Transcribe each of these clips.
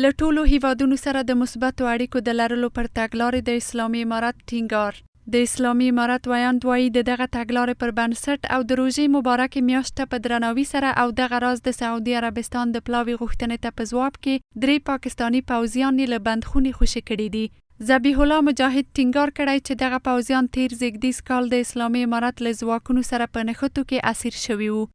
له ټولو هیوادونو سره د مثبتو اړیکو د لرلو پر تګلارې د اسلامي امارت ټینګار. د اسلامي امارت ویاند وایي د دغه تګلارې پر بنسټ او د روژې مبارکې میاشته په درناوي سره او دغه راز د سعودي عربستان د پلاوي غوښتنې ته په ځواب کې 3 پاکستاني پوځیان یې له بندخونې خوشي کړي دي. ذبیح الله مجاهد ټینګار کړی چې دغه پوځیان تیر زیږدیز کال د اسلامي امارت له ځواکونو سره په نښتو کې اسیر شوي وو.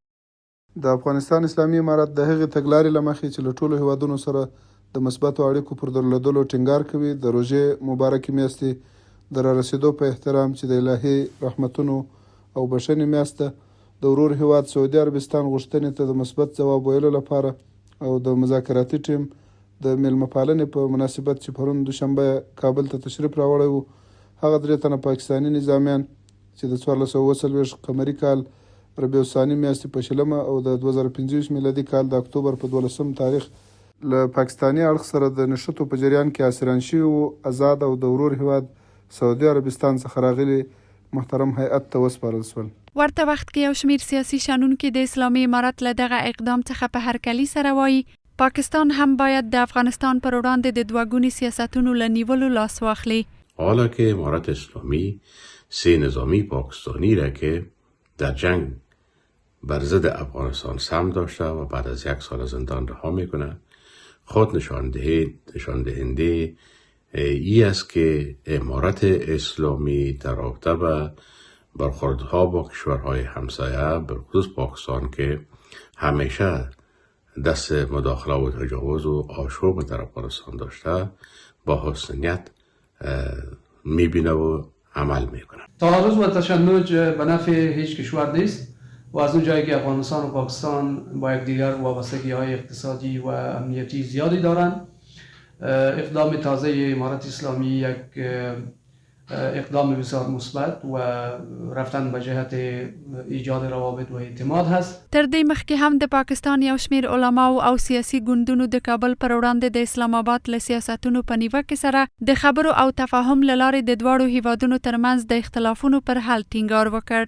د افغانستان اسلامي امارت د هغې تګلارې له مخې چې له ټولو هیوادونو سره د مثبتو اړیکو پر درلودلو ټینګار کوي، د روژې مبارکې میاشتې د رارسېدو په احترام چې د الهي رحمتونو او بښنې میاشت ده، د ورور هیواد سعودي عربستان غوښتنې ته د مثبت ځواب ویلو لپاره او د مذاکراتي ټیم د میلمه پالنې په مناسبت چې پرون دوشنبه کابل ته تشریف راوړی وو، هغه 3 تنه پاکستاني نظامیان چې د 1440 قمري کال ربیع الثاني میاشتې په 20 او د 2025 میلادي کال د اکتوبر په 12 تاریخ له پاکستاني اړخ سره د نښتو په جریان کې اسیران شوي وو، آزاد او د ورور هیواد سعودي عربستان څخه راغلي محترم هیئت ته وسپارل شول. ورته وخت کې یو شمیر سیاسي شنونکي د اسلامي امارت له دغه اقدام څخه په هرکلي سره وایي پاکستان هم باید د افغانستان پر وړاندې د دوهګوني سیاستونو له نیولو لاس واخلي. حالا که امارت اسلامی 3 نظامی پاکستانی را که در جنگ بر ضد افغانستان سهم داشته و بعد از 1 سال زندان رها میکنه، خود نشان دهنده ای است که امارت اسلامی در رابطه به برخوردها با کشورهای همسایه به خصوص پاکستان که همیشه دست مداخله و تجاوز و آشوب در افغانستان داشته با حسن نیت میبینه و عمل میکنه. تعارض و تشنج به نفع هیچ کشور نیست و از اون جایی که افغانستان و پاکستان با یکدیگر وابستگی‌های اقتصادی و امنیتی زیادی دارند، اقدام تازه امارت اسلامی یک اقدام بسیار مثبت و رفتن به جهت ایجاد روابط و اعتماد هست. تر دې مخکې هم د پاکستان یو شمیر علماو او سیاسي ګوندونو د کابل پر وړاندې د اسلام آباد له سیاستونو په نیوکې سره د خبرو او تفاهم له لارې د دواړو هیوادونو ترمنځ د اختلافونو پر حل ټینګار وکړ.